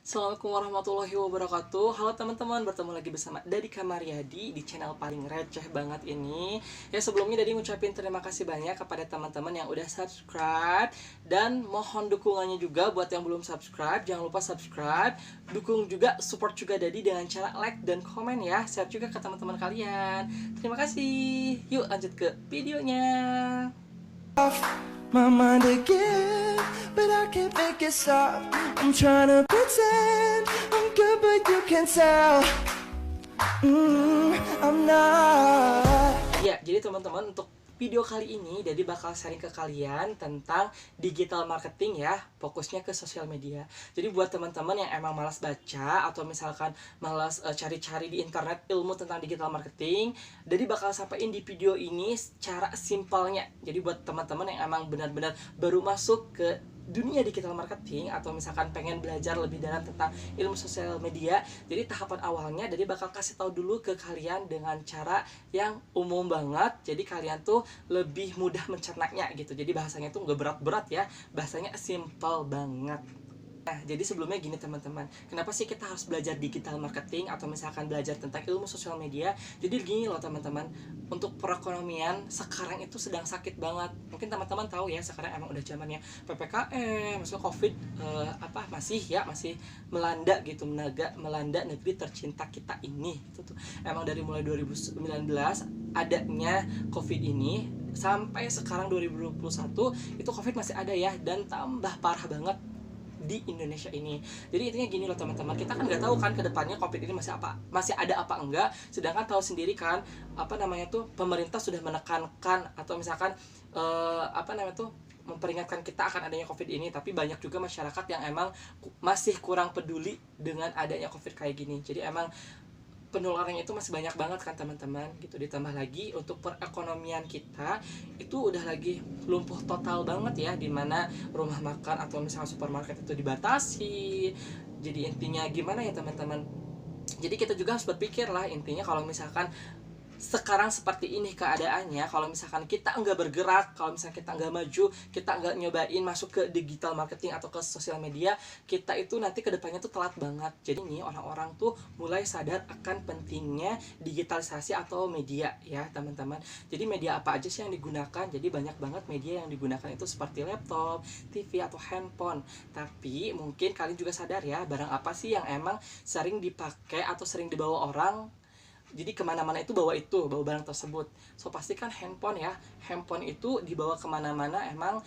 Assalamualaikum warahmatullahi wabarakatuh. Halo teman-teman, bertemu lagi bersama Dadi Kamaryadi di channel paling receh banget ini. Ya, sebelumnya Dadi ngucapin terima kasih banyak kepada teman-teman yang udah subscribe. Dan mohon dukungannya juga buat yang belum subscribe. Jangan lupa subscribe. Dukung juga, support juga Dadi dengan cara like dan komen ya. Share juga ke teman-teman kalian. Terima kasih. Yuk lanjut ke videonya. My mind again, but I can't make it stop. I'm trying to pretend I'm good, but you can tell I'm not. Ya, jadi teman-teman, untuk video kali ini Dadi bakal sharing ke kalian tentang digital marketing ya, fokusnya ke sosial media. Jadi buat teman-teman yang emang malas baca atau misalkan malas cari-cari di internet ilmu tentang digital marketing, Dadi bakal sampaikan di video ini secara simpelnya. Jadi buat teman-teman yang emang benar-benar baru masuk ke dunia digital marketing atau misalkan pengen belajar lebih dalam tentang ilmu sosial media, jadi tahapan awalnya Dadi bakal kasih tahu dulu ke kalian dengan cara yang umum banget, jadi kalian tuh lebih mudah mencernanya gitu. Jadi bahasanya tuh nggak berat-berat ya, bahasanya simple banget. Nah, jadi sebelumnya gini teman-teman, kenapa sih kita harus belajar digital marketing atau misalkan belajar tentang ilmu sosial media? Jadi gini loh teman-teman, untuk perekonomian sekarang itu sedang sakit banget. Mungkin teman-teman tahu ya, sekarang emang udah zamannya PPKM, maksudnya COVID masih melanda gitu, melanda negeri tercinta kita ini. Itu tuh emang dari mulai 2019 adanya COVID ini sampai sekarang 2021 itu COVID masih ada ya, dan tambah parah banget di Indonesia ini. Jadi intinya gini loh teman-teman, kita kan nggak tahu kan ke depannya COVID ini masih ada apa enggak. Sedangkan tahu sendiri kan pemerintah sudah menekankan atau misalkan memperingatkan kita akan adanya COVID ini, tapi banyak juga masyarakat yang emang masih kurang peduli dengan adanya COVID kayak gini. Jadi emang penularannya itu masih banyak banget kan teman-teman gitu. Ditambah lagi untuk perekonomian kita itu udah lagi lumpuh total banget ya, dimana rumah makan atau misalnya supermarket itu dibatasi. Jadi intinya gimana ya teman-teman, jadi kita juga harus berpikir lah, intinya kalau misalkan sekarang seperti ini keadaannya, kalau misalkan kita enggak bergerak, kalau misalkan kita enggak maju, kita enggak nyobain masuk ke digital marketing atau ke sosial media, kita itu nanti kedepannya tuh telat banget. Jadi nih orang-orang tuh mulai sadar akan pentingnya digitalisasi atau media ya teman-teman. Jadi media apa aja sih yang digunakan? Jadi banyak banget media yang digunakan itu seperti laptop, TV atau handphone. Tapi mungkin kalian juga sadar ya, barang apa sih yang emang sering dipakai atau sering dibawa orang. Jadi kemana-mana itu bawa barang tersebut. So pastikan handphone ya, handphone itu dibawa kemana-mana. Emang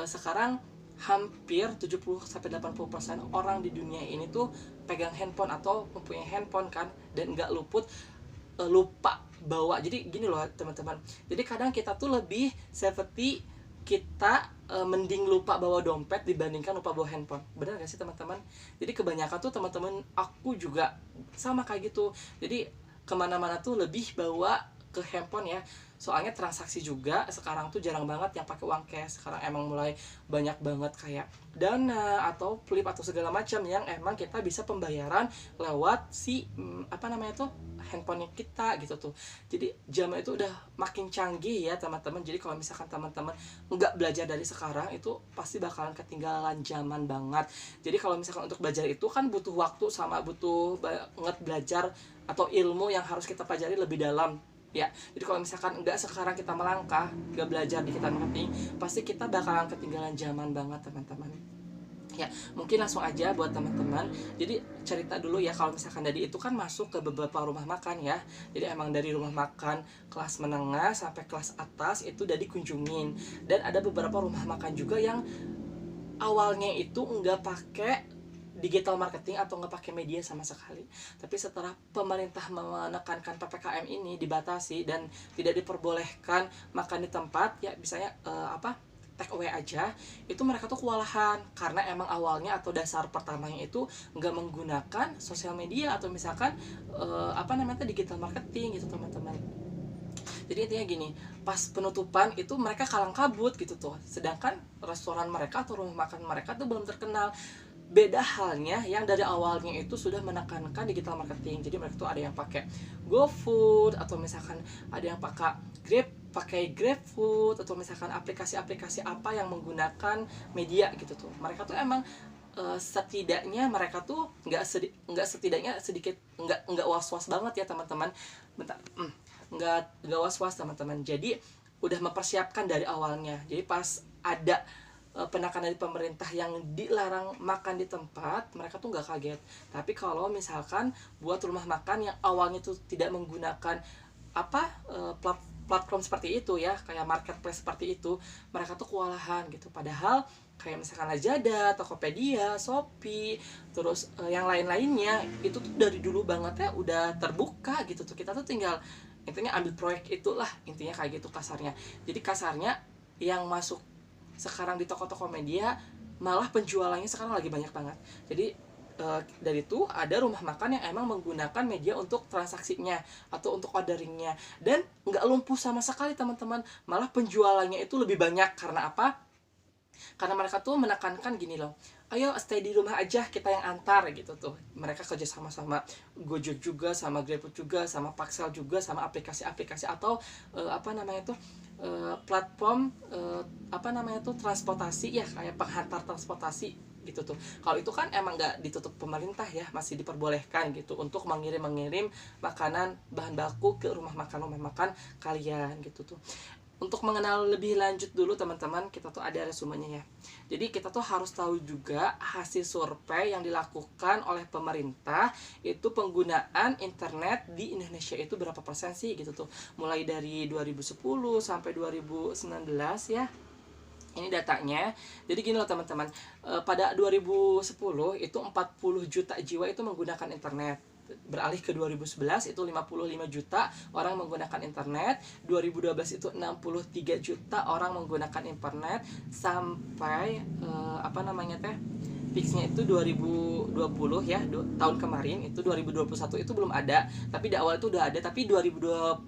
sekarang hampir 70-80% orang di dunia ini tuh pegang handphone atau mempunyai handphone kan, dan nggak lupa bawa. Jadi gini loh teman-teman, jadi kadang kita tuh lebih safety, kita mending lupa bawa dompet dibandingkan lupa bawa handphone. Benar gak sih teman-teman? Jadi kebanyakan tuh teman-teman, aku juga sama kayak gitu. Jadi kemana-mana tuh lebih bawa ke handphone ya. Soalnya transaksi juga sekarang tuh jarang banget yang pakai uang cash. Sekarang emang mulai banyak banget kayak Dana atau Flip atau segala macam yang emang kita bisa pembayaran lewat si handphone kita gitu tuh. Jadi zaman itu udah makin canggih ya teman-teman. Jadi kalau misalkan teman-teman nggak belajar dari sekarang, itu pasti bakalan ketinggalan zaman banget. Jadi kalau misalkan untuk belajar itu kan butuh waktu sama butuh banget belajar atau ilmu yang harus kita pelajari lebih dalam ya. Jadi kalau misalkan enggak sekarang kita melangkah, enggak belajar digital marketing, pasti kita bakalan ketinggalan zaman banget teman-teman. Ya, mungkin langsung aja buat teman-teman. Jadi cerita dulu ya, kalau misalkan Dadi itu kan masuk ke beberapa rumah makan ya. Jadi emang dari rumah makan kelas menengah sampai kelas atas itu Dadi kunjungin. Dan ada beberapa rumah makan juga yang awalnya itu enggak pakai digital marketing atau nggak pakai media sama sekali. Tapi setelah pemerintah menekankan PPKM ini dibatasi dan tidak diperbolehkan makan di tempat ya, misalnya take away aja, itu mereka tuh kewalahan karena emang awalnya atau dasar pertamanya itu nggak menggunakan sosial media atau misalkan digital marketing gitu teman-teman. Jadi intinya gini, pas penutupan itu mereka kalang kabut gitu tuh, sedangkan restoran mereka atau rumah makan mereka tuh belum terkenal. Beda halnya yang dari awalnya itu sudah menekankan digital marketing. Jadi mereka tuh ada yang pakai GoFood atau misalkan ada yang pakai GrabFood atau misalkan aplikasi-aplikasi apa yang menggunakan media gitu tuh. Mereka tuh emang setidaknya mereka tuh setidaknya sedikit nggak was-was banget ya teman-teman. Bentar, nggak was-was teman-teman. Jadi udah mempersiapkan dari awalnya. Jadi pas ada penekanan dari pemerintah yang dilarang makan di tempat, mereka tuh nggak kaget. Tapi kalau misalkan buat rumah makan yang awalnya tuh tidak menggunakan platform seperti itu ya, kayak marketplace seperti itu, mereka tuh kewalahan gitu. Padahal kayak misalkan Lazada, Tokopedia, Shopee, terus yang lain-lainnya itu tuh dari dulu banget ya udah terbuka gitu tuh. Kita tuh tinggal intinya ambil proyek itulah, intinya kayak gitu kasarnya. Jadi kasarnya yang masuk sekarang di toko-toko media malah penjualannya sekarang lagi banyak banget. Jadi dari itu ada rumah makan yang emang menggunakan media untuk transaksinya atau untuk orderingnya, dan nggak lumpuh sama sekali teman-teman, malah penjualannya itu lebih banyak. Karena apa? Karena mereka tuh menekankan gini loh, ayo stay di rumah aja, kita yang antar gitu tuh. Mereka kerja sama-sama Gojek juga, sama GrabFood juga, sama Paxel juga, sama aplikasi-aplikasi atau platform transportasi ya, kayak penghantar transportasi gitu tuh. Kalau itu kan emang nggak ditutup pemerintah ya, masih diperbolehkan gitu untuk mengirim makanan bahan baku ke rumah makan kalian gitu tuh. Untuk mengenal lebih lanjut dulu teman-teman, kita tuh ada resumenya ya. Jadi kita tuh harus tahu juga hasil survei yang dilakukan oleh pemerintah, itu penggunaan internet di Indonesia itu berapa persen sih gitu tuh. Mulai dari 2010 sampai 2019 ya. Ini datanya. Jadi gini loh teman-teman, pada 2010 itu 40 juta jiwa itu menggunakan internet. Beralih ke 2011 itu 55 juta orang menggunakan internet, 2012 itu 63 juta orang menggunakan internet, sampai fixnya itu 2020 ya, tahun kemarin itu 2021 itu belum ada, tapi di awal itu udah ada. Tapi 2020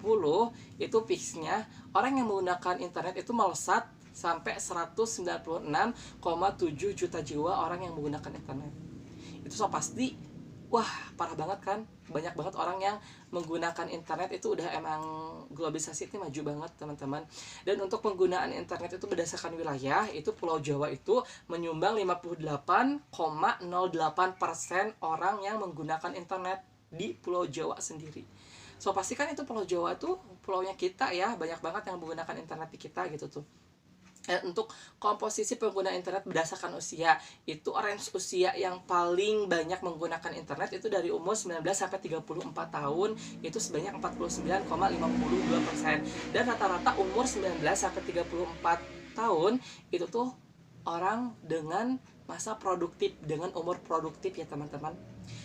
itu fixnya orang yang menggunakan internet itu melesat sampai 196,7 juta jiwa orang yang menggunakan internet. Itu so pasti wah parah banget kan, banyak banget orang yang menggunakan internet. Itu udah emang globalisasi itu maju banget teman-teman. Dan untuk penggunaan internet itu berdasarkan wilayah, itu Pulau Jawa itu menyumbang 58,08% orang yang menggunakan internet di Pulau Jawa sendiri. So pasti kan itu Pulau Jawa tuh pulaunya kita ya, banyak banget yang menggunakan internet di kita gitu tuh. Untuk komposisi pengguna internet berdasarkan usia, itu range usia yang paling banyak menggunakan internet itu dari umur 19 sampai 34 tahun, itu sebanyak 49,52%. Dan rata-rata umur 19 sampai 34 tahun itu tuh orang dengan masa produktif, dengan umur produktif ya teman-teman.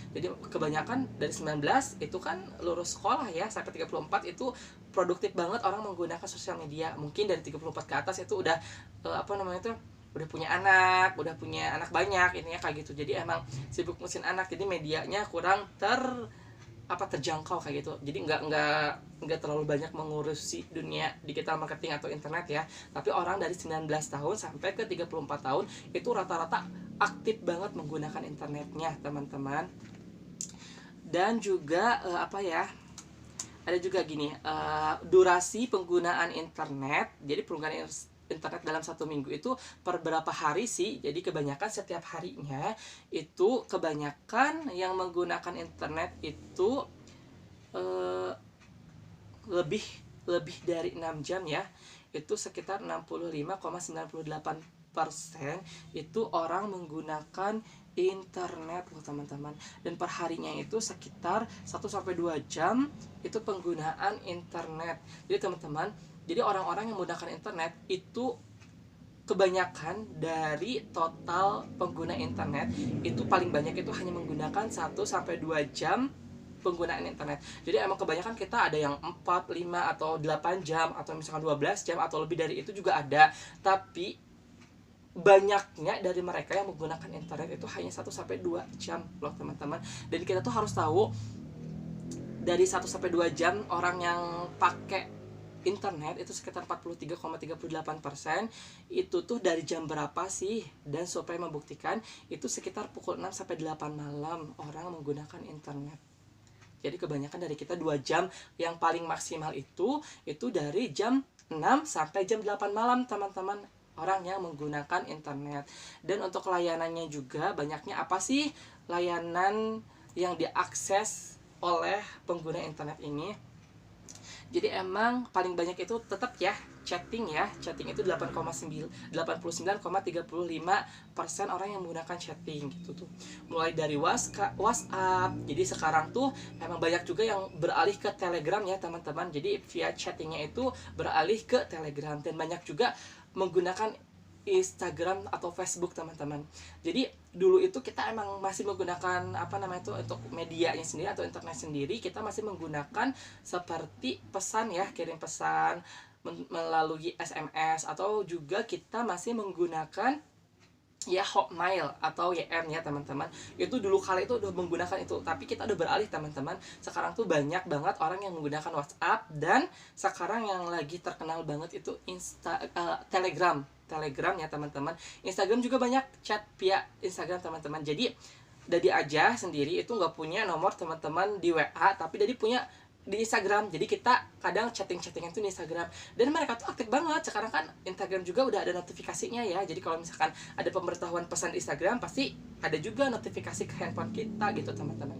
Jadi kebanyakan dari 19 itu kan lulus sekolah ya, sampai 34 itu produktif banget orang menggunakan sosial media. Mungkin dari 34 ke atas itu udah udah punya anak banyak, ini ya kayak gitu. Jadi emang sibuk ngurusin anak, jadi medianya kurang terjangkau kayak gitu. Jadi nggak terlalu banyak mengurusi dunia digital marketing atau internet ya. Tapi orang dari 19 tahun sampai ke 34 tahun itu rata-rata aktif banget menggunakan internetnya teman-teman. Dan juga ada juga gini, durasi penggunaan internet. Jadi penggunaan internet dalam satu minggu itu per berapa hari sih? Jadi kebanyakan setiap harinya itu kebanyakan yang menggunakan internet itu lebih dari 6 jam ya. Itu sekitar 65,98% itu orang menggunakan internet loh teman-teman. Dan per harinya itu sekitar 1-2 jam itu penggunaan internet. Jadi teman-teman, jadi orang-orang yang menggunakan internet itu kebanyakan dari total pengguna internet itu paling banyak itu hanya menggunakan 1-2 jam penggunaan internet. Jadi emang kebanyakan kita ada yang 4, 5 atau 8 jam atau misalkan 12 jam atau lebih dari itu juga ada. Tapi banyaknya dari mereka yang menggunakan internet itu hanya 1-2 jam loh teman-teman. Dan kita tuh harus tahu dari 1-2 jam orang yang pakai internet itu sekitar 43,38%. Itu tuh dari jam berapa sih? Dan survei membuktikan itu sekitar pukul 6-8 malam orang menggunakan internet. Jadi kebanyakan dari kita 2 jam, yang paling maksimal itu dari jam 6 sampai jam 8 malam teman-teman. orang yang menggunakan internet. Dan untuk layanannya juga banyaknya apa sih layanan yang diakses oleh pengguna internet ini? Jadi emang paling banyak itu tetap ya chatting ya. Chatting itu 89,35% orang yang menggunakan chatting gitu tuh. Mulai dari WhatsApp. Jadi sekarang tuh emang banyak juga yang beralih ke Telegram ya teman-teman. Jadi via chattingnya itu beralih ke Telegram, dan banyak juga menggunakan Instagram atau Facebook teman-teman. Jadi dulu itu kita emang masih menggunakan apa namanya itu untuk medianya sendiri atau internet sendiri, kita masih menggunakan seperti pesan ya, kirim pesan melalui SMS, atau juga kita masih menggunakan ya Hotmail atau YM ya teman-teman. Itu dulu kala itu udah menggunakan itu, tapi kita udah beralih teman-teman. Sekarang tuh banyak banget orang yang menggunakan WhatsApp, dan sekarang yang lagi terkenal banget itu Telegram ya teman-teman. Instagram juga banyak chat via Instagram teman-teman. Jadi Dadi aja sendiri itu nggak punya nomor teman-teman di WA, tapi Dadi punya di Instagram. Jadi kita kadang chattingan tuh di Instagram, dan mereka tuh aktif banget. Sekarang kan Instagram juga udah ada notifikasinya ya. Jadi kalau misalkan ada pemberitahuan pesan di Instagram, pasti ada juga notifikasi ke handphone kita gitu teman-teman.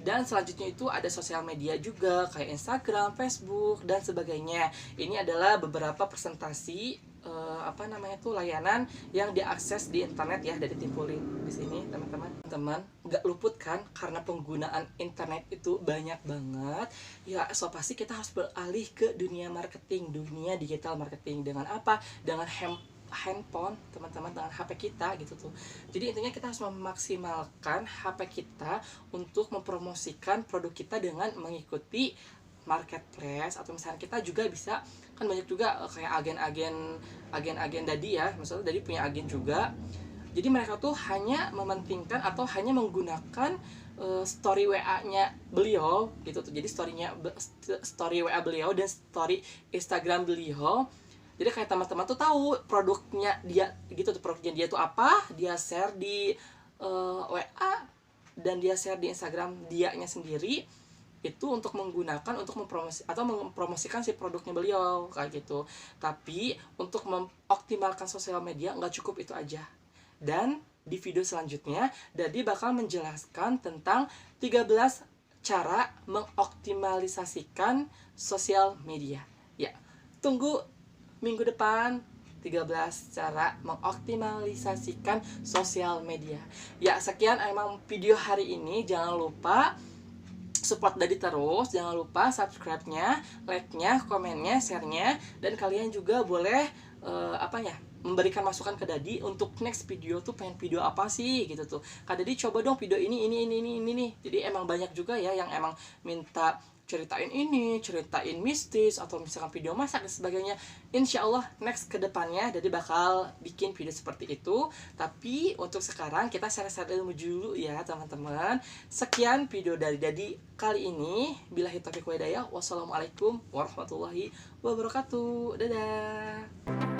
Dan selanjutnya itu ada sosial media juga kayak Instagram, Facebook, dan sebagainya. Ini adalah beberapa presentasi layanan yang diakses di internet ya, dari timpulin di sini teman-teman. Teman nggak luput kan, karena penggunaan internet itu banyak banget ya. So pasti kita harus beralih ke dunia marketing, dunia digital marketing. Dengan apa? Dengan handphone teman-teman, dengan HP kita gitu tuh. Jadi intinya kita harus memaksimalkan HP kita untuk mempromosikan produk kita dengan mengikuti marketplace, atau misalnya kita juga bisa kan banyak juga kayak agen Dadi ya, misalnya Dadi punya agen juga. Jadi mereka tuh hanya mementingkan atau hanya menggunakan story WA-nya beliau gitu tuh. Jadi story WA beliau dan story Instagram beliau. Jadi kayak teman-teman tuh tahu produknya dia gitu tuh, produknya dia tuh apa, dia share di WA dan dia share di Instagram dianya sendiri. Itu untuk menggunakan untuk mempromosikan si produknya beliau kayak gitu. Tapi untuk mengoptimalkan sosial media nggak cukup itu aja. Dan di video selanjutnya Dadi bakal menjelaskan tentang 13 cara mengoptimalisasikan sosial media. Ya, tunggu minggu depan 13 cara mengoptimalisasikan sosial media. Ya, sekian emang video hari ini. Jangan lupa support Dadi terus, jangan lupa subscribe-nya, like-nya, komennya, share-nya, dan kalian juga boleh memberikan masukan ke Dadi untuk next video tuh pengen video apa sih gitu tuh. Kak Dadi coba dong video ini nih. Jadi emang banyak juga ya yang emang minta ceritain mistis, atau misalkan video masak dan sebagainya. Insya Allah next kedepannya Dadi bakal bikin video seperti itu. Tapi untuk sekarang kita share-share ilmu dulu ya teman-teman. Sekian video dari Dadi kali ini. Billahi taufiq wal hidayah. Wassalamualaikum warahmatullahi wabarakatuh. Dadah.